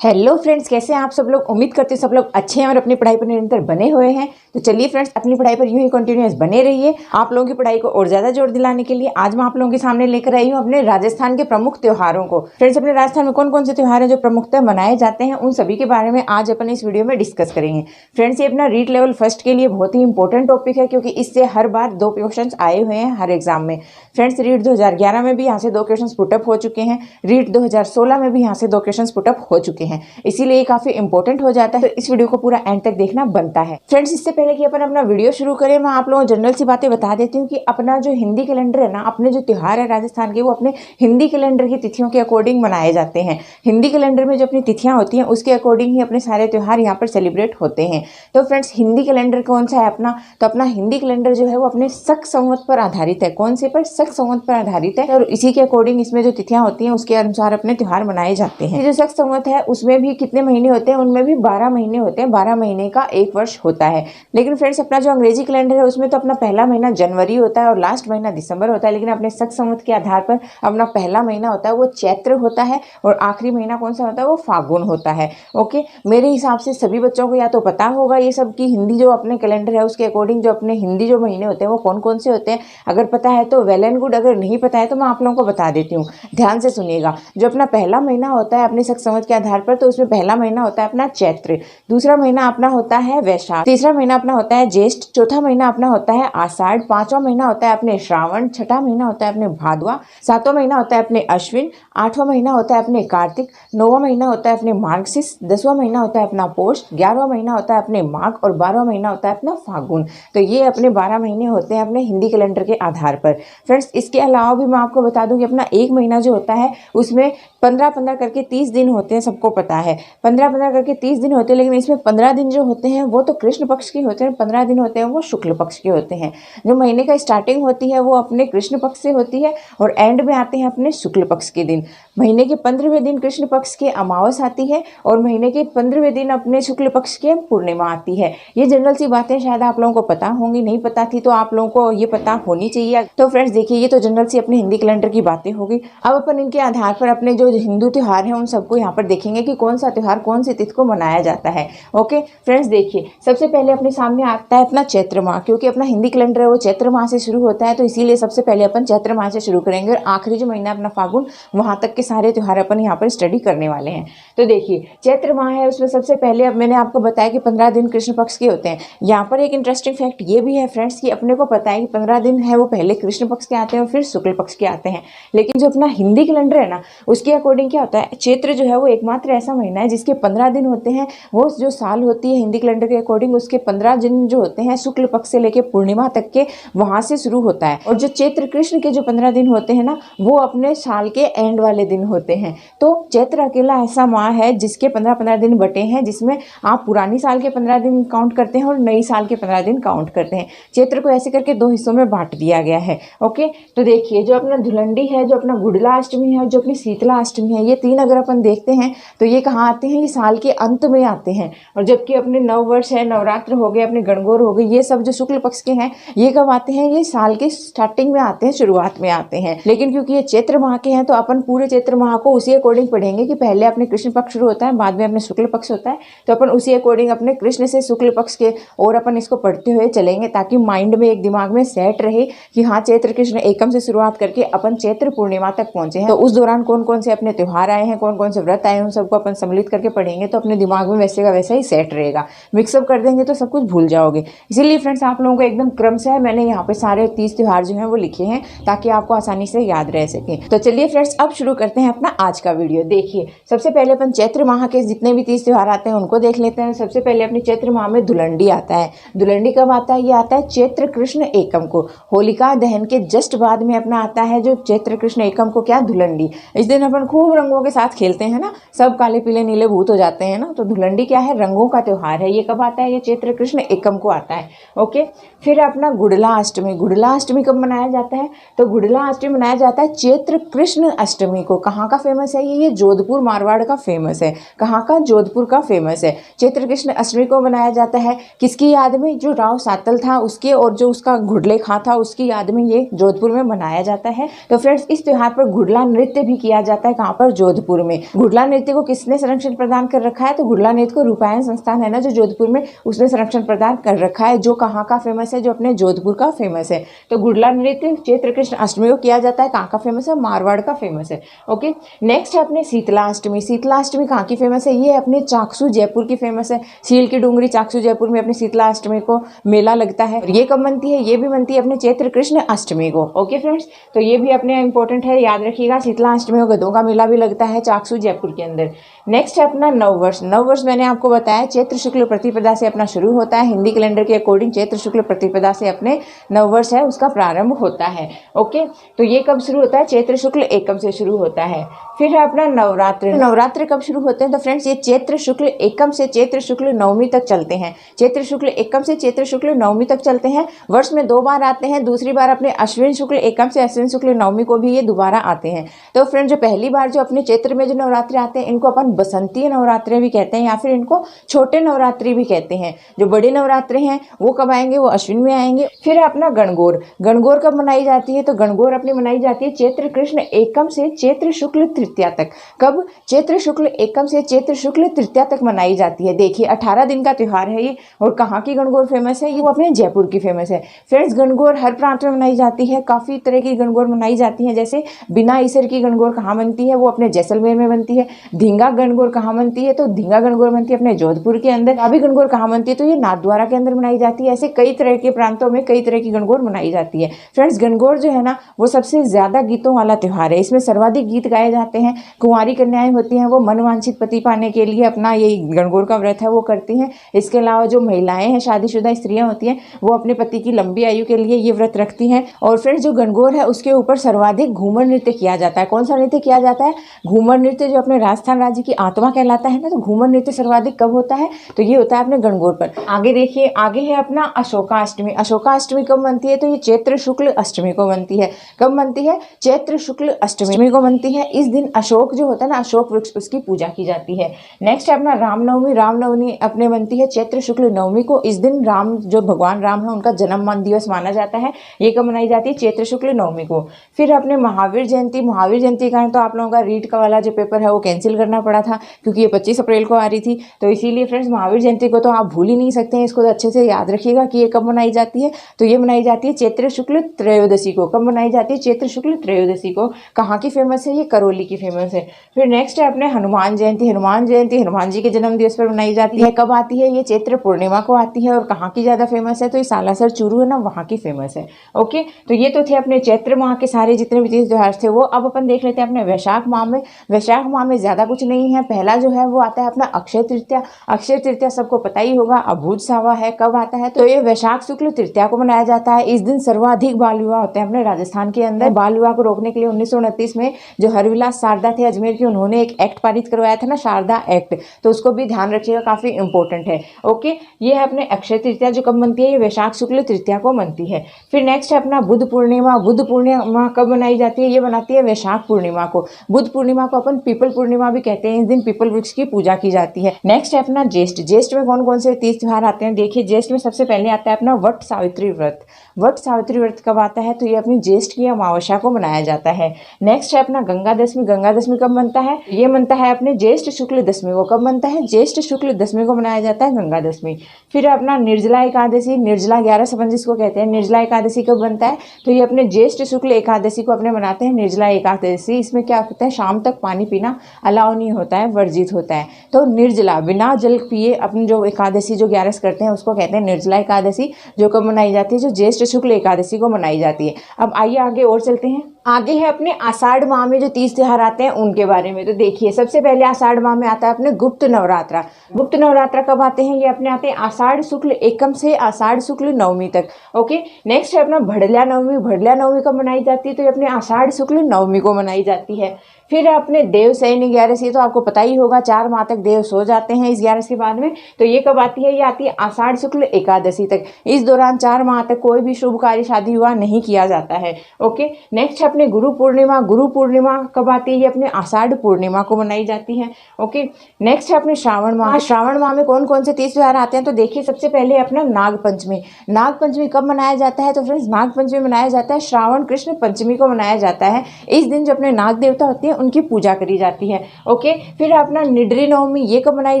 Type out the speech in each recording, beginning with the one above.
Hello friends, कैसे हैं आप सब लोग। उम्मीद करते हैं सब लोग अच्छे हैं और अपनी पढ़ाई पर निरंतर बने हुए हैं। तो चलिए फ्रेंड्स, अपनी पढ़ाई पर यूं ही कंटिन्यूअस बने रहिए। आप लोगों की पढ़ाई को और ज्यादा जोर दिलाने के लिए आज मैं आप लोगों के सामने लेकर आई हूं अपने राजस्थान के प्रमुख त्योहारों को। फ्रेंड्स, अपने राजस्थान में कौन कौन से त्योहार हैं जो प्रमुखतः मनाए जाते हैं, उन सभी के बारे में आज अपन इस वीडियो में डिस्कस करेंगे। फ्रेंड्स, ये अपना रीट लेवल फर्स्ट के लिए बहुत ही इंपॉर्टेंट टॉपिक है, क्योंकि इससे हर बार 2 क्वेश्चन आए हुए हैं हर एग्जाम में। फ्रेंड्स, रीट 2011 में भी यहाँ से 2 क्वेश्चन पुटअप हो चुके हैं। रीट 2016 में भी यहाँ से 2 क्वेश्चन पुटअप हो चुके हैं, इसीलिए काफी इंपॉर्टेंट हो जाता है। तो इस वीडियो को पूरा एंड तक देखना बनता है। फ्रेंड्स, इससे पहले कि अपन अपना वीडियो शुरू करें, मैं आप लोगों को जनरल सी बातें बता देती हूँ कि अपना जो हिंदी कैलेंडर है ना, अपने जो त्योहार है राजस्थान के, वो अपने हिंदी कैलेंडर की तिथियों के अकॉर्डिंग मनाए जाते हैं। हिंदी कैलेंडर में जो अपनी तिथियां होती हैं उसके अकॉर्डिंग ही अपने सारे त्योहार यहाँ पर सेलिब्रेट होते हैं। तो फ्रेंड्स, हिंदी कैलेंडर कौन सा है अपना, तो अपना हिंदी कैलेंडर जो है वो अपने शक संवत पर आधारित है। कौन से पर? शक संवत पर आधारित है, और इसी के अकॉर्डिंग इसमें जो तिथियां होती हैं उसके अनुसार अपने त्योहार मनाए जाते हैं। जो शक संवत है उसमें भी कितने महीने होते हैं? उनमें भी 12 महीने होते हैं। 12 महीने का एक वर्ष होता है। लेकिन फ्रेंड्स, अपना जो अंग्रेजी कैलेंडर है उसमें तो अपना पहला महीना जनवरी होता है और लास्ट महीना दिसंबर होता है। लेकिन अपने शक संवत के आधार पर अपना पहला महीना होता है वो चैत्र होता है, और आखिरी महीना कौन सा होता है? वो फागुन होता है। ओके, मेरे हिसाब से सभी बच्चों को या तो पता होगा ये सब कि हिंदी जो अपने कैलेंडर है उसके अकॉर्डिंग जो अपने हिंदी जो महीने होते हैं वो कौन कौन से होते हैं। अगर पता है तो वेल एंड गुड, अगर नहीं पता है तो मैं आप लोगों को बता देती हूँ। ध्यान से सुनिएगा। जो अपना पहला महीना होता है अपने शक संवत के आधार पर, तो उसमें पहला महीना होता है अपना चैत्र, दूसरा महीना अपना होता है वैशाख, तीसरा महीना अपना होता है ज्येष्ठ, चौथा महीना अपना होता है आषाढ़, पांचवा महीना होता है अपने श्रावण, छठा महीना होता है अपने भादवा, सातवां महीना होता है अपने अश्विन, आठवां महीना होता है अपने कार्तिक, नौवां महीना होता है अपने मार्गशीर्ष, 10वां महीना होता है अपना पौष, 11वां महीना होता है अपने माघ, और 12वां महीना होता है अपना फागुन। तो ये अपने 12 महीने होते हैं अपने हिंदी कैलेंडर के आधार पर। फ्रेंड्स, इसके अलावा भी मैं आपको बता दूं कि अपना एक महीना जो होता है उसमें 15-15 करके 30 दिन होते हैं। सबको पता है 15-15 करके 30 दिन होते हैं, लेकिन इसमें 15 दिन जो होते हैं वो तो कृष्ण पक्ष के होते हैं, 15 दिन होते हैं वो शुक्ल पक्ष के होते हैं। जो महीने का स्टार्टिंग होती है वो अपने कृष्ण पक्ष से होती है, और एंड में आते हैं अपने शुक्ल पक्ष के दिन। महीने के 15वें दिन कृष्ण पक्ष के अमावस आती है, और महीने के 15वें दिन अपने शुक्ल पक्ष के पूर्णिमा आती है। ये जनरल सी बातें शायद आप लोगों को पता होंगी, नहीं पता थी तो आप लोगों को ये पता होनी चाहिए। तो फ्रेंड्स देखिए, ये तो जनरल सी अपने हिंदी कैलेंडर की बातें होगी। अब अपन इनके आधार पर अपने जो हिंदू त्योहार हैं उन सबको यहाँ पर देखेंगे कि कौन सा त्योहार कौन सी तिथि को मनाया जाता है। ओके फ्रेंड्स, देखिए सबसे पहले अपने सामने आता है अपना चैत्र माह। क्योंकि अपना हिंदी कैलेंडर है वो चैत्र माह से शुरू होता है, तो इसीलिए सबसे पहले अपन चैत्र माह से शुरू करेंगे, और आखिरी जो महीना अपना फागुन, वहां तक के सारे त्योहार अपन यहाँ पर स्टडी करने वाले हैं। तो देखिए, चैत्र माह है उसमें सबसे पहले अब मैंने आपको बताया कि 15 दिन कृष्ण पक्ष के होते हैं। यहाँ पर एक इंटरेस्टिंग फैक्ट ये भी है फ्रेंड्स कि अपने को पता है कि 15 दिन है वो पहले कृष्ण पक्ष के आते हैं और फिर शुक्ल पक्ष के आते हैं। लेकिन जो अपना हिंदी कैलेंडर है ना, उसके अकॉर्डिंग क्या होता है, चैत्र जो है वो एकमात्र ऐसा महीना है जिसके 15 दिन होते हैं। वो जो साल होती है हिंदी कैलेंडर के अकॉर्डिंग, उसके 15 दिन जो होते हैं शुक्ल पक्ष से लेकर पूर्णिमा तक के, वहां से शुरू होता है। और जो चैत्र कृष्ण के जो 15 दिन होते हैं ना, वो अपने साल के एंड वाले दिन होते हैं। तो चैत्र अकेला ऐसा माह है जिसके 15-15 दिन बटे हैं, जिसमें आप पुरानी साल के 15 दिन काउंट करते हैं और नई साल के 15 दिन काउंट करते हैं। चैत्र को ऐसे करके 2 हिस्सों में बांट दिया गया है। ओके, तो देखिए जो अपना धुलंडी है, जो अपना गुड़ला अष्टमी है, जो अपनी शीतला अष्टमी है, ये 3 अगर अपन देखते हैं तो ये कहाँ आते हैं? ये साल के अंत में आते हैं। और जबकि अपने नववर्ष है, नवरात्र हो गए, अपने गणगौर हो गए, ये सब जो शुक्ल पक्ष के हैं ये कब आते हैं? ये साल के स्टार्टिंग में आते हैं, शुरुआत में आते हैं। लेकिन क्योंकि ये चैत्र माह के हैं तो अपन पूरे चैत्र माह को उसी अकॉर्डिंग पढ़ेंगे कि पहले अपने कृष्ण पक्ष शुरू होता है, बाद में अपने शुक्ल पक्ष होता है। तो अपन उसी अकॉर्डिंग अपने कृष्ण से शुक्ल पक्ष के और अपन इसको पढ़ते हुए चलेंगे, ताकि माइंड में एक दिमाग में सेट रहे कि हाँ, चैत्र कृष्ण एकम से शुरुआत करके अपन चैत्र पूर्णिमा तक पहुंचे हैं। तो उस दौरान कौन कौन से अपने त्योहार आए हैं, कौन कौन से व्रत आए हैं, उन सबको अपन सम्मिलित करके पढ़ेंगे, तो अपने दिमाग में वैसे का वैसा ही सेट रहेगा। मिक्सअप कर देंगे तो सब कुछ भूल जाओगे। इसीलिए फ्रेंड्स, आप लोगों को एकदम क्रम से मैंने यहाँ पे सारे 30 त्योहार जो हैं वो लिखे हैं, ताकि आपको आसानी से याद रह सके। तो चलिए फ्रेंड्स, अब शुरू करते हैं अपना आज का वीडियो। देखिए, सबसे पहले अपन चैत्र माह के जितने भी 30 त्योहार आते हैं उनको देख लेते हैं। सबसे पहले अपने चैत्र माह में धुलंडी आता है। धुलंडी कब आता है? ये आता है चैत्र कृष्ण एकम को, होलिका दहन के जस्ट बाद में अपना आता है जो चैत्र कृष्ण एकम को, क्या? धुलंडी। इस दिन अपन खूब रंगों के साथ खेलते हैं ना, सब काले पीले नीले भूत हो जाते हैं ना। तो धुलंडी क्या है? रंगों का त्योहार है। ये कब आता है? ये चैत्र कृष्ण एकम को आता है। ओके, फिर अपना गुड़ला अष्टमी। गुड़ला अष्टमी कब मनाया जाता है? तो गुड़ला अष्टमी मनाया जाता है चैत्र कृष्ण अष्टमी को। कहाँ का फेमस है ये? जोधपुर मारवाड़ का फेमस है। कहाँ का? जोधपुर का फेमस है। चैत्र कृष्ण अष्टमी को मनाया जाता है किसकी याद में? जो राव सातल था उसके, और जो उसका घुड़ले खां था उसकी याद में ये जोधपुर में मनाया जाता है। तो फ्रेंड्स, इस त्योहार पर घुड़ला नृत्य भी किया जाता है। कहाँ पर, जोधपुर में। घुड़ला नृत्य को किसने संरक्षण प्रदान कर रखा है, तो घुड़ला नृत्य को रूपायन संस्थान है ना जो जोधपुर में, उसने संरक्षण प्रदान कर रखा है। जो कहाँ का फेमस है, जो अपने जोधपुर का फेमस है। तो घुड़ला नृत्य चैत्र कृष्ण अष्टमी को किया जाता है। कहाँ का फेमस है, मारवाड़ का फेमस है। ओके, नेक्स्ट है अपने शीतला अष्टमी। शीतला अष्टमी कहाँ की फेमस है, ये अपने चाकसू जयपुर की फेमस है। सील की डूंगरी चाकसू जयपुर में अपने शीतला अष्टमी को मेला लगता है। और ये कब बनती है, ये भी बनती है अपने चैत्र कृष्ण अष्टमी को। ओके फ्रेंड्स, तो ये भी अपने इंपॉर्टेंट है, याद रखिएगा। शीतला अष्टमी को गधों का मेला भी लगता है चाकसू जयपुर के अंदर। नेक्स्ट है अपना नववर्ष। नववर्ष मैंने आपको बताया चैत्र शुक्ल प्रतिपदा से अपना शुरू होता है। हिंदी कैलेंडर के अकॉर्डिंग चैत्र शुक्ल प्रतिपदा से अपने नववर्ष है उसका प्रारंभ होता है। ओके, तो ये कब शुरू होता है, चैत्र शुक्ल एकम से शुरू होता है। फिर है अपना नवरात्र। नवरात्र कब शुरू होते हैं, तो फ्रेंड्स ये चैत्र शुक्ल एकम से चैत्र शुक्ल नवमी तक चलते हैं। चैत्र शुक्ल एकम से चैत्र शुक्ल नवमी तक चलते हैं। वर्ष में 2 बार आते हैं। दूसरी बार अपने अश्विन शुक्ल एकम से अश्विन शुक्ल नवमी को भी ये दोबारा आते हैं। तो फ्रेंड्स जो पहली बार जो अपने चैत्र में जो नवरात्रि आते हैं इनको अपन बसंती नवरात्रि भी कहते हैं, या फिर इनको छोटे नवरात्रि भी कहते हैं। जो बड़े नवरात्रि हैं वो कब आएंगे, वो अश्विन में आएंगे। फिर अपना गणगौर। गणगौर कब मनाई जाती है, तो गणगौर अपनी मनाई जाती है चैत्र कृष्ण एकम से चैत्र शुक्ल तृतीया तक। कब, चैत्र शुक्ल एकम से चैत्र शुक्ल तृतीया तक मनाई जाती है। देखिए 18 दिन का त्योहार है ये। और कहाँ की गणगौर फेमस है, ये अपने जयपुर की फेमस है। फ्रेंड्स गणगौर हर प्रांत में मनाई जाती है। काफी तरह की गणगौर मनाई जाती है। जैसे बिना ईसर की गणगौर कहाँ बनती है, वो अपने जैसलमेर में बनती है। धींगा गणगौर कहाँ बनती है, तो धींगा गणगौर बनती है अपने जोधपुर के अंदर। अभी गणगौर कहाँ बनती है, तो ये नाथद्वारा के अंदर मनाई जाती है। ऐसे कई तरह के प्रांतों में कई तरह की गणगौर मनाई जाती है। फ्रेंड्स गणगौर जो है ना वो सबसे ज्यादा गीतों वाला त्योहार है। इसमें सर्वाधिक गीत गाए जाते हैं। कुंवारी कन्याएं होती हैं वो मनवांछित पति पाने के लिए अपना ये गणगौर का व्रत है वो करती हैं। इसके अलावा जो महिलाएं हैं, शादीशुदा स्त्रियां होती हैं, वो अपने पति की लंबी आयु के लिए ये व्रत रखती हैं। और फ्रेंड्स जो गणगौर है उसके ऊपर सर्वाधिक घूमर नृत्य किया जाता है। कौन सा नृत्य किया जाता है, घूमर नृत्य, जो अपने राजस्थान राज्य की आत्मा कहलाता है ना। तो घूमर नृत्य सर्वाधिक कब होता है, तो ये होता है अपने गणगौर पर। आगे देखिए, आगे है अपना अशोका अष्टमी। अशोका अष्टमी कब बनती है, तो ये चैत्र शुक्ल अष्टमी को बनती है। कब बनती है, चैत्र शुक्ल अष्टमी को बनती है। इस दिन अशोक जो होता है ना, अशोक वृक्ष, उसकी पूजा की जाती है। नेक्स्ट है अपना रामनवमी। रामनवमी अपने बनती है चैत्र शुक्ल नवमी को। इस दिन राम, जो भगवान राम है, उनका जन्म दिवस माना जाता है। ये कब मनाई जाती है, चैत्र शुक्ल नवमी को। फिर अपने महावीर जयंती। महावीर जयंती का तो आप लोगों का रीट का वाला जो पेपर है वो कैंसिल करना पड़ा था, क्योंकि ये 25 अप्रैल को आ रही थी। तो इसीलिए फ्रेंड्स महावीर जयंती को तो आप भूल ही नहीं सकते हैं। इसको तो अच्छे से याद रखिएगा कि ये कब मनाई जाती है, तो ये मनाई जाती है चैत्र शुक्ल त्रयोदशी को। कब मनाई जाती है, चैत्र शुक्ल त्रयोदशी को। कहाँ की फेमस है, ये करौली की फेमस है। फिर नेक्स्ट है अपने हनुमान जयंती। हनुमान जयंती हनुमान जी के जन्म दिवस पर मनाई जाती है। कब आती है, ये चैत्र पूर्णिमा को आती है। और कहाँ की ज्यादा फेमस है, तो ये सालासर चूरू है ना, वहाँ की फेमस है। ओके, तो ये तो थे अपने चैत्र माह के सारे जितने भी तीज त्योहार थे वो। अब अपन देख लेते हैं अपने वैशाख माह में। वैशाख माह में ज्यादा कुछ नहीं है। पहला जो है वो आता है अपना अक्षय तृतीया। अक्षय तृतीया सबको पता ही होगा, अभूत सावा है। कब आता है, तो ये वैशाख शुक्ल तृतीया को मनाया जाता है। इस दिन सर्वाधिक बाल विवाह होते हैं अपने राजस्थान के अंदर। बाल विवाह को रोकने के लिए 1929 में जो हरविलास शारदा थे अजमेर की, उन्होंने एक एक्ट पारित करवाया था ना, शारदा एक्ट। तो उसको भी ध्यान रखिएगा, काफी इंपॉर्टेंट है। ओके, ये है अपने अक्षय तृतीया जो कब बनती है, ये वैशाख शुक्ल तृतीया को बनती है। फिर नेक्स्ट है अपना बुद्ध पूर्णिमा। बुद्ध पूर्णिमा कब मनाई जाती है, ये बनाती है वैशाख पूर्णिमा को। बुद्ध पूर्णिमा को अपन पीपल पूर्णिमा भी कहते हैं। इस दिन पीपल वृक्ष की पूजा की जाती है। नेक्स्ट है अपना ज्येष्ठ। ज्येष्ठ में कौन कौन से तीज त्योहार आते हैं, देखिए ज्येष्ठ में सबसे पहले आता है अपना वट सावित्री व्रत। वट सावित्री व्रत कब आता है, तो ये अपनी ज्येष्ठ की अमावस्या को मनाया जाता है। नेक्स्ट है अपना गंगा दशमी। गंगा दशमी कब बनता है, ये बनता है अपने ज्येष्ठ शुक्ल दशमी को। कब बनता है, ज्येष्ठ शुक्ल दशमी को मनाया जाता है गंगा दशमी। फिर अपना निर्जला एकादशी। निर्जला 11 जिसको कहते हैं। निर्जला एकादशी कब बनता है, तो ये अपने ज्येष्ठ शुक्ल एकादशी को अपने मनाते हैं निर्जला एकादशी। इसमें क्या होता है, शाम तक पानी पीना अलाउ नहीं होता है, वर्जित होता है। तो निर्जला, बिना जल पिए अपनी जो एकादशी जो 11 करते हैं उसको कहते हैं निर्जला एकादशी, जो कब मनाई जाती है, जो ज्येष्ठ शुक्ल एकादशी को मनाई जाती है। अब आइए आगे और चलते हैं। आगे है अपने आषाढ़ माह में जो तीज त्योहार आते हैं उनके बारे में। तो देखिए सबसे पहले आषाढ़ माह में आता है अपने गुप्त नवरात्रा। गुप्त नवरात्रा कब आते हैं, ये अपने आते हैं आषाढ़ शुक्ल एकम से आषाढ़ शुक्ल नवमी तक। ओके, नेक्स्ट है अपना भड़ल्या नवमी। भड़ल्या नवमी कब मनाई जाती है, तो ये अपने आषाढ़ शुक्ल नवमी को मनाई जाती है। फिर अपने देवशयनी 11, ये तो आपको पता ही होगा, 4 माह तक देव सो जाते हैं इस 11 के बाद में। तो ये कब आती है, ये आती है आषाढ़ शुक्ल एकादशी तक। इस दौरान 4 माह तक कोई भी शुभ कार्य शादी विवाह नहीं किया जाता है। ओके, नेक्स्ट है अपने गुरु पूर्णिमा। गुरु पूर्णिमा कब आती है, ये अपने आषाढ़ पूर्णिमा को मनाई जाती है। ओके, नेक्स्ट है अपने श्रावण माह। श्रावण माह में कौन कौन से तीज त्योहार आते हैं, तो देखिए सबसे पहले अपना नाग पंचमी। नाग पंचमी कब मनाया जाता है, तो फ्रेंड्स नाग पंचमी मनाया जाता है श्रावण कृष्ण पंचमी को मनाया जाता है। इस दिन जो अपने नाग देवता होते हैं उनकी पूजा करी जाती है। ओके, फिर अपना निड्री नवमी ये कब मनाई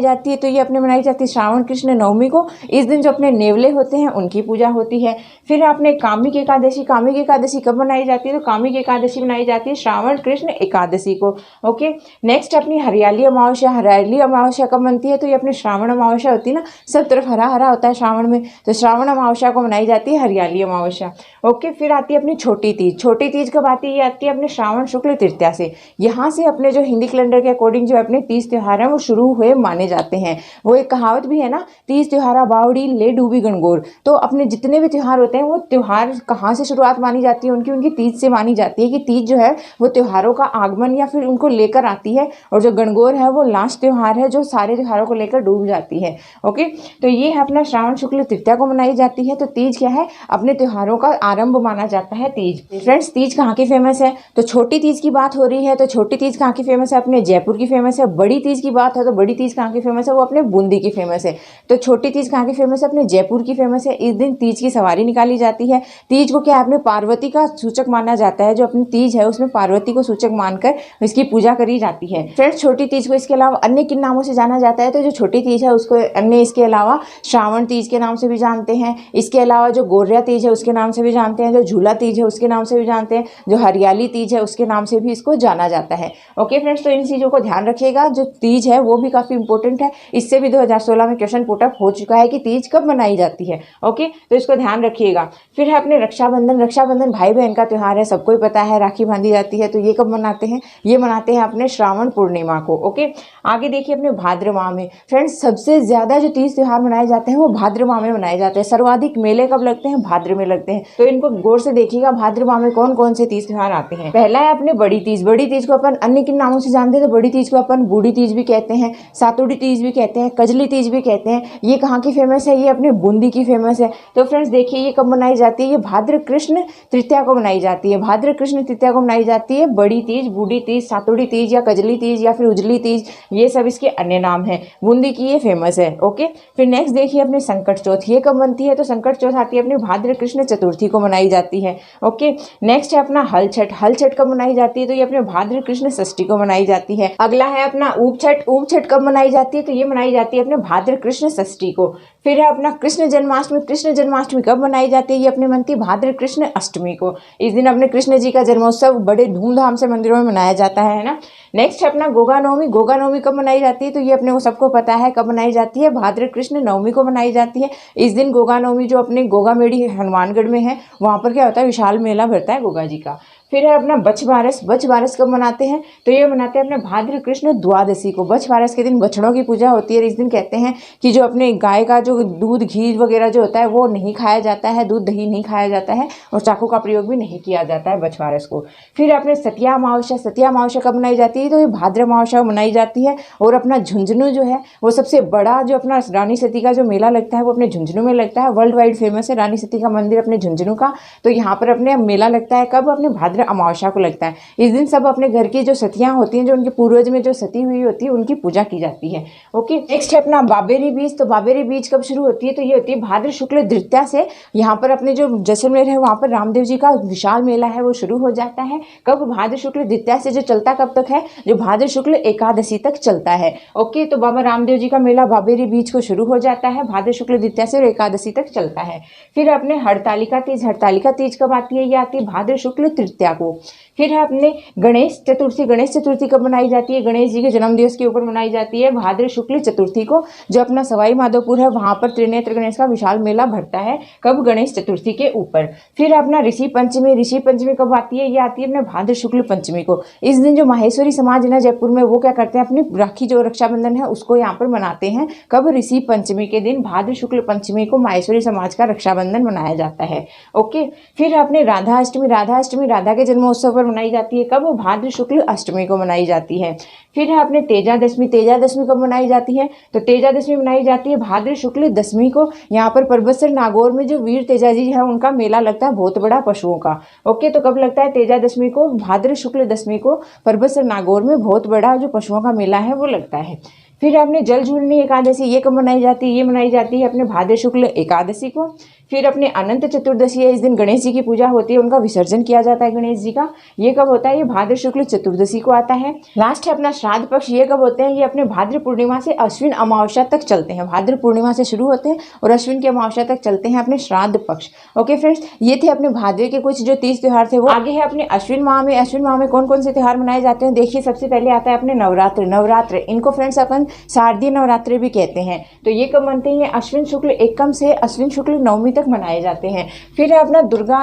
जाती है, तो ये अपने मनाई जाती है श्रावण कृष्ण नवमी को। इस दिन जो अपने नेवले होते हैं उनकी पूजा होती है। फिर आपने कामिक एकादशी, कामिक एकादशी कब मनाई जाती है, तो कामिक एकादशी मनाई जाती है श्रावण कृष्ण एकादशी को। ओके, नेक्स्ट अपनी हरियाली अमावस्या, हरियाली अमावस्या कब बनती है, तो ये अपनी श्रावण अमावस्या होती है ना, सब तरफ हरा हरा होता है श्रावण में, तो श्रावण अमावस्या को मनाई जाती है हरियाली अमावस्या। ओके, फिर आती है अपनी छोटी तीज। छोटी तीज कब आती है, ये आती है अपने श्रावण शुक्ल तृतीया से। यहाँ से अपने जो हिंदी कैलेंडर के अकॉर्डिंग जो अपने तीज त्योहार हैं वो शुरू हुए माने जाते हैं। वो एक कहावत भी है ना, तीज त्योहारा बावड़ी ले डूबी गणगौर। तो अपने जितने भी त्योहार होते हैं वो त्योहार कहाँ से शुरुआत मानी जाती है उनकी, उनकी तीज से मानी जाती है कि तीज जो है वो त्योहारों का आगमन या फिर उनको लेकर आती है, और जो गणगौर है वो लास्ट त्योहार है जो सारे त्योहारों को लेकर डूब जाती है। ओके, तो ये है अपना श्रावण शुक्ल तृतीया को मनाई जाती है। तो तीज क्या है, अपने त्योहारों का आरंभ माना जाता है तीज। फ्रेंड्स, तीज कहाँ की फेमस है, तो छोटी तीज की बात हो रही है, तो छोटी तीज कहाँ की फेमस है, अपने जयपुर की फेमस है। बड़ी तीज की बात है तो बड़ी तीज कहाँ की फेमस है, वो अपने बूंदी की फेमस है। तो छोटी तीज कहाँ की फेमस है, अपने जयपुर की फेमस है। इस दिन तीज की सवारी निकाली जाती है। तीज को क्या है, अपने पार्वती का सूचक माना जाता है। जो अपनी तीज है उसमें पार्वती को सूचक मानकर इसकी पूजा करी जाती है। फ्रेंड्स, छोटी तीज को इसके अलावा अन्य किन नामों से जाना जाता है, तो जो छोटी तीज है उसको अन्य इसके अलावा श्रावण तीज के नाम से भी जानते हैं। इसके अलावा जो गोरिया तीज है उसके नाम से भी जानते हैं, जो झूला तीज है उसके नाम से भी जानते हैं, जो हरियाली तीज है उसके नाम से भी इसको जाना जाता है। ओके फ्रेंड्स, तो इन चीज़ों को ध्यान रखिएगा। जो तीज है वो भी काफ़ी इंपॉर्टेंट है, इससे भी 2016 में क्वेश्चन पुटअप हो चुका है कि तीज कब मनाई जाती है। ओके, तो इसको ध्यान रखिएगा। फिर है अपने रक्षाबंधन। रक्षाबंधन भाई बहन का त्यौहार है, सबको ही पता है, राखी बांधी जाती है। तो ये कब मनाते हैं, ये मनाते हैं अपने श्रावण पूर्णिमा को। ओके, आगे देखिए अपने भाद्र माह में। फ्रेंड्स, सबसे ज़्यादा जो तीज त्यौहार मनाए जाते हैं वो भाद्र माह में मनाए जाते हैं। सर्वाधिक मेले कब लगते हैं, भाद्र में लगते हैं। तो इनको गौर से देखिएगा, भाद्र माह में कौन कौन से तीज त्यौहार आते हैं। पहला है अपने बड़ी तीज। बड़ी तीज को अपन अन्य किन नामों से जानते हैं, तो बड़ी तीज को अपन बूढ़ी तीज भी कहते हैं, सातुड़ी तीज भी कहते हैं, कजली तीज भी कहते हैं। ये कहाँ की फेमस है, ये अपने बूंदी की फेमस है। तो फ्रेंड्स देखिए ये कब मनाई जाती है, ये भाद्र कृष्ण तृतीया को मनाई जाती है। भाद्र कृष्ण तृतीया को मनाई जाती है बड़ी तीज, बूढ़ी तीज, सातुड़ी तीज या कजली तीज या फिर उजली तीज, ये सब इसके अन्य नाम है। बूंदी की ये फेमस है। ओके, फिर नेक्स्ट देखिए अपने संकट चौथ। ये कब बनती है, तो संकट चौथ आती है अपने भाद्र कृष्ण चतुर्थी को मनाई जाती है। ओके, नेक्स्ट है अपना हल छठ। हल छठ कब मनाई जाती है, तो ये अपने भाद्र कृष्ण षष्ठी को मनाई जाती है। अगला है अपना ऊप छठ। ऊप छठ कब मनाई जाती है, तो ये मनाई जाती है अपने भाद्र कृष्ण षष्ठी को। फिर है अपना कृष्ण जन्माष्टमी। कृष्ण जन्माष्टमी कब मनाई जाती है, ये अपने मनती भाद्र कृष्ण अष्टमी को। इस दिन अपने कृष्ण जी का जन्मोत्सव बड़े धूमधाम से मंदिरों में मनाया जाता है ना। नेक्स्ट है अपना गोगा नवमी। गोगा नवमी कब मनाई जाती है, तो ये अपने को सबको पता है कब मनाई जाती है, भाद्र कृष्ण नवमी को मनाई जाती है। इस दिन गोगा नवमी जो अपने गोगा मेड़ी हनुमानगढ़ में है वहाँ पर क्या होता है, विशाल मेला भरता है गोगा जी का। फिर है अपना बछ बारस। बछ बारस कब मनाते हैं, तो ये मनाते हैं अपने भाद्र कृष्ण द्वादशी को। बछ बारस के दिन बछड़ों की पूजा होती है। इस दिन कहते हैं कि जो अपने गाय का जो दूध घी वगैरह जो होता है वो नहीं खाया जाता है, दूध दही नहीं खाया जाता है, और चाकू का प्रयोग भी नहीं किया जाता है बछ बारस को। फिर अपने सतिया अमावस्या। सतिया अमावस्या कब मनाई जाती है, तो ये भाद्र अमावस्या मनाई जाती है। और अपना झुंझुनू जो है वो सबसे बड़ा जो अपना रानी सती का जो मेला लगता है वो अपने झुंझुनू में लगता है। वर्ल्ड वाइड फेमस है रानी सती का मंदिर अपने झुंझुनू का। तो यहाँ पर अपने मेला लगता है कब, अपने भाद्र अमावस्या को लगता है। इस दिन सब अपने घर की जो सतियां होती हैं, जो उनके पूर्वज में जो सती हुई होती है, उनकी पूजा की जाती है। ओके, नेक्स्ट है अपना बाबेरी बीज। तो बाबेरी बीज कब शुरू होती है, तो ये होती है भाद्र शुक्ल तृतीया से। यहाँ पर अपने जो जैसलमेर है वहाँ पर रामदेव जी का विशाल मेला है वो शुरू हो जाता है। कब, भाद्र शुक्ल तृतीया से, जो चलता कब तक है, जो भाद्र शुक्ल एकादशी तक चलता है। ओके, तो बाबा रामदेव जी का मेला बाबेरी बीज को शुरू हो जाता है, भाद्र शुक्ल तृतीया से और एकादशी तक चलता है। फिर अपने हरतालिका तीज। हरतालिका तीज कब आती है, ये आती है भाद्र शुक्ल तृतीया को। फिर है अपने गणेश चतुर्थी। गणेश चतुर्थी कब मनाई जाती है, गणेश जी के जन्म दिवस के ऊपर मनाई जाती है भाद्र शुक्ल चतुर्थी को। जो अपना सवाई माधोपुर है वहाँ पर त्रिनेत्र गणेश का विशाल मेला भरता है, कब, गणेश चतुर्थी के ऊपर। फिर अपना ऋषि पंचमी। ऋषि पंचमी कब आती है, ये आती है अपने भाद्र शुक्ल पंचमी को। इस दिन जो माहेश्वरी समाज है ना जयपुर में, वो क्या करते हैं, अपनी राखी जो रक्षाबंधन है उसको यहाँ पर मनाते हैं। कब, ऋषि पंचमी के दिन भाद्र शुक्ल पंचमी को माहेश्वरी समाज का रक्षाबंधन मनाया जाता है। ओके, फिर अपने राधा अष्टमी। राधा अष्टमी राधा के जन्मोत्सव पर मनाई जाती है, कब, भाद्र शुक्ल अष्टमी को मनाई जाती है। फिर है अपने तेजा दशमी। तेजा दशमी कब मनाई जाती है, तो तेजा दशमी मनाई जाती है भाद्र शुक्ल दशमी को। यहाँ पर परबतसर नागौर में जो वीर तेजा जी है उनका मेला लगता है बहुत बड़ा पशुओं का। ओके, तो कब लगता है, तेजा दशमी को, भाद्र शुक्ल दशमी को परबतसर नागौर में बहुत बड़ा जो पशुओं का मेला है वो लगता है। फिर अपने जल झूलनी एकादशी, ये कब मनाई जाती है, ये मनाई जाती है अपने भाद्र शुक्ल एकादशी को। फिर अपने अनंत चतुर्दशी है, इस दिन गणेश जी की पूजा होती है, उनका विसर्जन किया जाता है गणेश जी का। ये कब होता है? ये भाद्र शुक्ल चतुर्दशी को आता है। लास्ट है अपना श्राद्ध पक्ष। ये कब होते हैं? ये अपने भाद्र पूर्णिमा से अश्विन अमावस्या तक चलते हैं। भाद्र पूर्णिमा से शुरू होते हैं और अश्विन की अमावस्या तक चलते हैं अपने श्राद्ध पक्ष। ओके फ्रेंड्स, ये थे अपने भाद्र के कुछ जो 30 त्योहार थे। वो आगे है अपने अश्विन माह में। अश्विन माह में कौन कौन से त्योहार मनाए जाते हैं? देखिए, सबसे पहले आता है अपने नवरात्र। इनको फ्रेंड्स अपन शारदीय नवरात्रि भी कहते हैं। तो ये कब मनते हैं? अश्विन शुक्ल एकम से अश्विन शुक्ल नवमी तक मनाए जाते हैं। फिर है अपना दुर्गा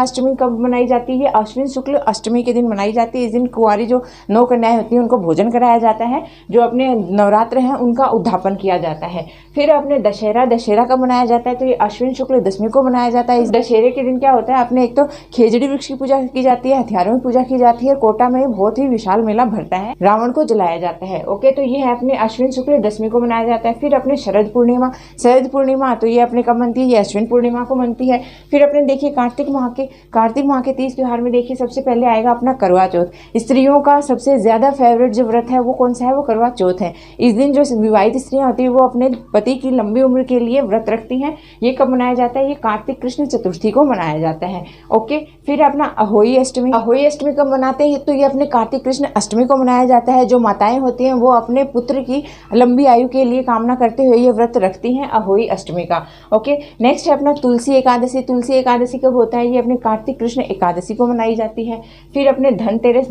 अष्टमी कब मनाई जाती है? अश्विन शुक्ल अष्टमी के दिन मनाई जाती है। इस दिन कुंवारी जो 9 कन्याएं होती हैं उनको भोजन कराया जाता है। जो अपने नवरात्र हैं उनका उद्यापन किया जाता है। फिर अपने दशहरा कब मनाया जाता है? तो ये अश्विन शुक्ल दशमी को मनाया जाता है। इस दशहरे के दिन क्या होता है? अपने एक तो खेजड़ी वृक्ष की पूजा की जाती है, हथियारों की पूजा की जाती है, कोटा में बहुत ही विशाल मेला भरता है, रावण को जलाया जाता है। ओके, तो ये है अपने अश्विन शुक्ल दशमी को मनाया जाता है। फिर अपने शरद पूर्णिमा तो ये अपने कब मनती है? ये अश्विन पूर्णिमा को मनती है। फिर अपने देखिए कार्तिक माह के 30 त्योहार में देखिए सबसे पहले आएगा अपना करवा चौथ। स्त्रियों का सबसे ज्यादा फेवरेट जो व्रत है वो कौन सा है? वो करवा चौथ है। इस दिन जो विवाहित स्त्रियां होती है वो अपने पति की लंबी उम्र के लिए व्रत रखती हैं। ये कब मनाया जाता है? ये कार्तिक कृष्ण चतुर्थी को मनाया जाता है। ओके, फिर अपना अहोई अष्टमी कब मनाते हैं? तो ये अपने कार्तिक कृष्ण अष्टमी को मनाया जाता है। जो माताएं होती हैं वो अपने पुत्र की लंबी आयु के लिए कामना करते हुए ये व्रत रखती हैं अहोई अष्टमी का। ओके, नेक्स्ट है अपना तुलसी एकादशी कब होता है? ये अपने कार्तिक कृष्ण एकादशी को मनाई जाती है। फिर अपने धनतेरस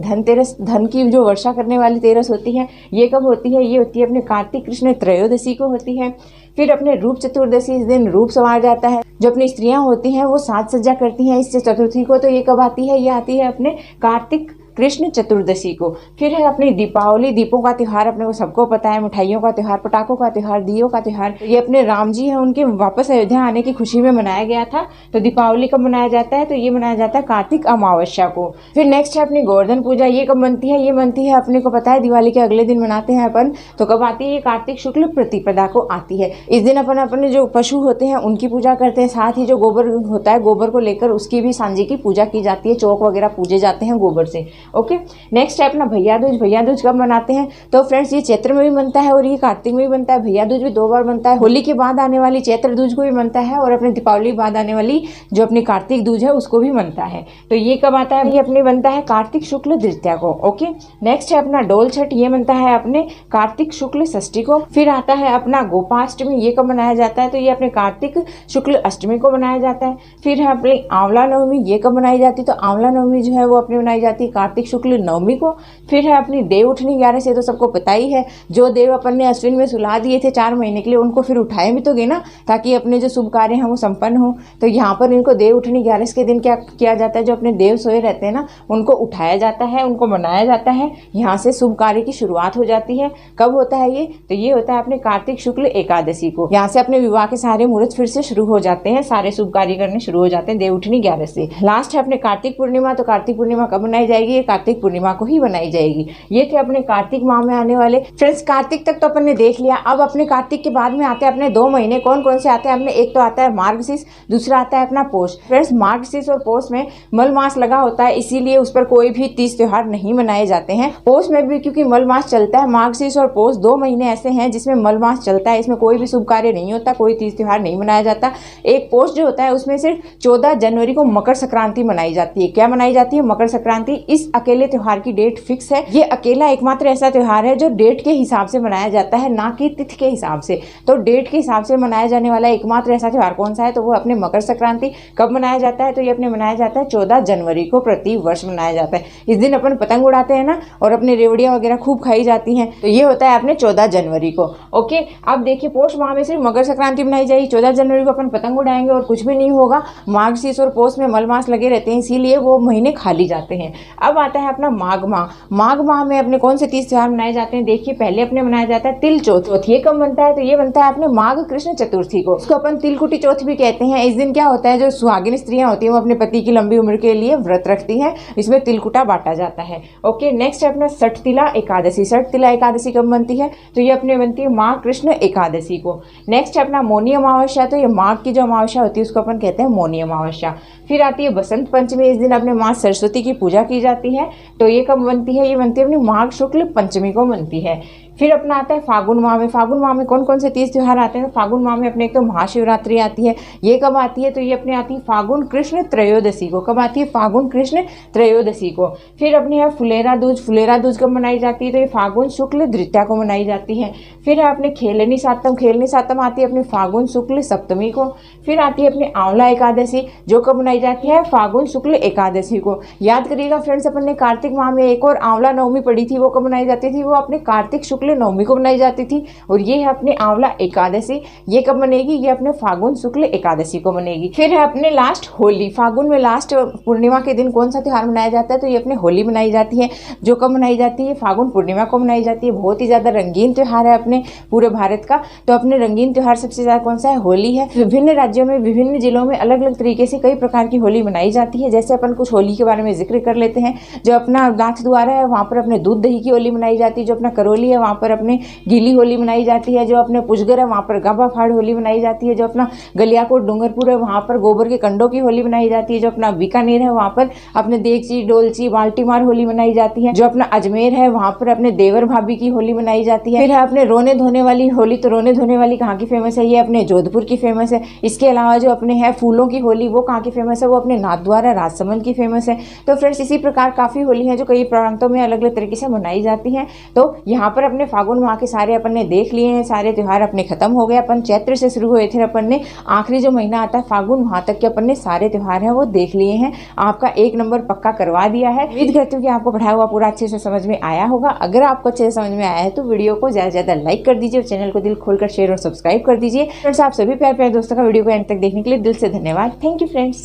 धन की जो वर्षा करने वाली तेरस होती है, ये कब होती है? ये होती है अपने कार्तिक कृष्ण त्रयोदशी को होती है। फिर अपने रूप चतुर्दशी, इस दिन रूप संवार जाता है। जो अपनी स्त्रियां होती हैं वो साज सज्जा करती हैं इस चतुर्थी को। तो ये कब आती है? ये आती है अपने कार्तिक कृष्ण चतुर्दशी को। फिर है अपनी दीपावली, दीपों का त्यौहार अपने को सबको पता है, मिठाइयों का त्यौहार, पटाखों का त्यौहार, दियों का त्यौहार। ये अपने राम जी हैं उनके वापस अयोध्या आने की खुशी में मनाया गया था। तो दीपावली कब मनाया जाता है? तो ये मनाया जाता है कार्तिक अमावस्या को। फिर नेक्स्ट है अपनी गोवर्धन पूजा। ये कब बनती है? ये बनती है अपने को पता है दिवाली के अगले दिन मनाते हैं अपन। तो कब आती है? ये कार्तिक शुक्ल प्रतिपदा को आती है। इस दिन अपन अपने जो पशु होते हैं उनकी पूजा करते हैं। साथ ही जो गोबर होता है, गोबर को लेकर उसकी भी सांझी की पूजा की जाती है। चौक वगैरह पूजे जाते हैं गोबर से। ओके, नेक्स्ट है अपना भैया दूज कब मनाते हैं? तो फ्रेंड्स ये चैत्र में भी बनता है और ये कार्तिक में भी बनता है। भैया दूज भी 2 बार बनता है। होली के बाद आने वाली चैत्र दूज को भी बनता है और अपने दीपावली के बाद आने वाली जो अपनी कार्तिक दूज है उसको भी बनता है। तो ये कब आता है? ये अपने बनता है कार्तिक शुक्ल द्वितीया को। ओके, नेक्स्ट है अपना डोल छठ। ये बनता है अपने कार्तिक शुक्ल षष्ठी को। फिर आता है अपना गोपाष्टमी। ये कब मनाया जाता है? तो ये अपने कार्तिक शुक्ल अष्टमी को मनाया जाता है। फिर है अपनी आंवला नवमी। ये कब मनाई जाती है? तो आंवला नवमी जो है वो अपनी मनाई जाती है कार्तिक शुक्ल नवमी को। फिर है अपनी देव उठनी 11 से, तो सबको पता ही है। जो देव अपन ने अश्विन में सुला दिए थे 4 महीने के लिए, उनको फिर उठाए भी तो गए ना, ताकि अपने जो शुभ कार्य हैं वो संपन्न हो। तो यहाँ पर इनको देव उठनी 11 के दिन क्या किया जाता है? जो अपने देव सोए रहते हैं ना, उनको उठाया जाता है, उनको मनाया जाता है। यहाँ से शुभ कार्य की शुरुआत हो जाती है। कब होता है ये? तो ये होता है अपने कार्तिक शुक्ल एकादशी को। यहाँ से अपने विवाह के सारे मुहूर्त फिर से शुरू हो जाते हैं, सारे शुभ कार्य करने शुरू हो जाते हैं देव उठनी 11 से। लास्ट है अपने कार्तिक पूर्णिमा। तो कार्तिक पूर्णिमा कब मनाई जाएगी? ये कार्तिक पूर्णिमा को ही बनाई जाएगी। ये थे अपने कार्तिक माह में आने वाले। फ्रेंड्स, कार्तिक तक तो अपन ने देख लिया। अब अपने कार्तिक के बाद में आते हैं अपने 2 महीने। कौन कौन से आते हैं अपने? एक तो आता है मार्गशीर्ष, दूसरा आता है अपना पौष। फ्रेंड्स, मार्गशीर्ष और पौष में मल मास लगा होता है, इसीलिए उस पर कोई भी 30 त्योहार नहीं मनाए जाते हैं। पौष में भी क्योंकि मल मास चलता है। मार्गशीर्ष और पौष 2 महीने ऐसे हैं जिसमें मल मास चलता है, इसमें कोई भी शुभ कार्य नहीं होता, कोई 30 त्योहार नहीं मनाया जाता। एक पौष जो होता है उसमें सिर्फ 14 जनवरी को मकर संक्रांति मनाई जाती है। क्या मनाई जाती है? मकर संक्रांति। इस अकेले त्योहार की डेट फिक्स है। ये अकेला एकमात्र ऐसा त्योहार है जो डेट के हिसाब से मनाया जाता है, ना कि तिथि के हिसाब से। तो डेट के हिसाब से मनाया जाने वाला एकमात्र ऐसा त्योहार कौन सा है? तो वो अपने मकर संक्रांति। कब मनाया जाता है? तो ये अपने मनाया जाता है 14 जनवरी को, प्रति वर्ष मनाया जाता है। इस दिन अपन पतंग उड़ाते हैं ना, और अपने रेवड़ियां वगैरह खूब खाई जाती हैं। तो ये होता है अपने 14 जनवरी को। ओके, अब देखिए पौष माह में सिर्फ मकर संक्रांति मनाई जाएगी। 14 जनवरी को अपन पतंग उड़ाएंगे और कुछ भी नहीं होगा। मार्गशीर्ष और पौष में मलमास लगे रहते हैं, इसीलिए वो महीने खाली जाते हैं। अब आता है अपना माघ माह। माघ माह में अपने कौन से 30 त्योहार मनाए जाते हैं? देखिए, पहले अपने मनाया जाता है तिल चौथ। ये कब बनता है? तो ये बनता है अपने माघ कृष्ण चतुर्थी को। उसको अपन तिलकुटी चौथ भी कहते हैं। इस दिन क्या होता है? जो सुहागिन स्त्रियां होती हैं वो अपने पति की लंबी उम्र के लिए व्रत रखती हैं। इसमें तिलकुटा बांटा जाता है। ओके, नेक्स्ट है अपना सठतिला एकादशी। सठतिला एकादशी कब बनती है? तो ये अपने बनती है माघ कृष्ण एकादशी को। नेक्स्ट है अपना मौनी अमावस्या। तो ये माघ की जो अमावस्या होती है उसको अपन कहते हैं मौनी अमावस्या। फिर आती है बसंत पंचमी। इस दिन अपने माँ सरस्वती की पूजा की जाती है। तो ये कब बनती है? ये बनती है अपनी माघ शुक्ल पंचमी को बनती है। फिर अपना आता है फागुन माह में। फागुन माह में कौन कौन से तीज त्यौहार आते हैं? फागुन माह में अपने एक तो महाशिवरात्रि आती है। ये कब आती है? तो ये अपने आती है फागुन कृष्ण त्रयोदशी को। कब आती है? फागुन कृष्ण त्रयोदशी को। फिर अपने यहाँ फुलेरा दूज। फुलेरा दूज कब मनाई जाती है? तो ये फागुन शुक्ल द्वितीया को मनाई जाती है। फिर है अपने खेलनी सातम। खेलनी सातम आती है अपने फागुन शुक्ल सप्तमी को। फिर आती है अपने आंवला एकादशी, जो कब मनाई जाती है? फागुन शुक्ल एकादशी को। याद करिएगा फ्रेंड्स, अपन ने कार्तिक माह में एक और आंवला नवमी पढ़ी थी, वो कब मनाई जाती थी? वो अपने कार्तिक शुक्ल नवमी को मनाई जाती थी। और ये है अपने आंवला एकादशी, ये कब मनेगी? ये अपने फागुन शुक्ल एकादशी को मनेगी। फिर है अपने लास्ट होली। फागुन में लास्ट पूर्णिमा के दिन कौन सा त्यौहार मनाया जाता है? तो ये अपने होली मनाई जाती है, जो कब मनाई जाती है? फागुन पूर्णिमा को मनाई जाती है। बहुत ही ज्यादा रंगीन त्यौहार है अपने पूरे भारत का। तो अपने रंगीन त्यौहार सबसे ज्यादा कौन सा है? होली है। विभिन्न राज्यों में, विभिन्न जिलों में अलग अलग तरीके से कई प्रकार की होली मनाई जाती है। जैसे अपन कुछ होली के बारे में जिक्र कर लेते हैं। जो अपना नाथद्वारा है वहाँ पर अपने दूध दही की होली मनाई जाती है। जो अपना करौली है वहाँ पर अपने गीली होली मनाई जाती है। जो अपने पुष्कर है वहाँ पर गाबा फाड़ होली मनाई जाती है। जो अपना गलियाकोट डूंगरपुर है वहाँ पर गोबर के कंडों की होली मनाई जाती है। जो अपना बीकानेर है वहाँ पर अपने देगची डोलची बाल्टी मार होली मनाई जाती है। जो अपना अजमेर है वहाँ पर अपने देवर भाभी की होली मनाई जाती है। फिर है अपने रोने धोने वाली होली। तो रोने धोने वाली कहाँ की फेमस है? ये अपने जोधपुर की फेमस है। इसके अलावा जो अपने है फूलों की होली, वो कहाँ की फेमस है? वो अपने नाथद्वारा राजसमंद की फेमस है। तो फ्रेंड्स इसी प्रकार काफ़ी होली है जो कई प्रांतों में अलग अलग तरीके से मनाई जाती हैं। तो यहाँ पर अपने फागुन माह के सारे अपन ने देख लिए हैं, सारे त्यौहार अपने खत्म हो गए। अपन चैत्र से शुरू हुए थे, अपन ने आखिरी जो महीना आता है फागुन, वहाँ तक के अपन ने सारे त्यौहार हैं वो देख लिए हैं। आपका 1 नंबर पक्का करवा दिया है। उम्मीद करती हूँ कि आपको पढ़ाया हुआ पूरा अच्छे से समझ में आया होगा। अगर आपको अच्छे से समझ में आया है तो वीडियो को ज़्यादा से ज़्यादा लाइक कर दीजिए और चैनल को दिल खोलकर शेयर और सब्सक्राइब कर दीजिए। फ्रेंड्स आप सभी प्यारे प्यारे दोस्तों का वीडियो को एंड तक देखने के लिए दिल से धन्यवाद। Thank you friends.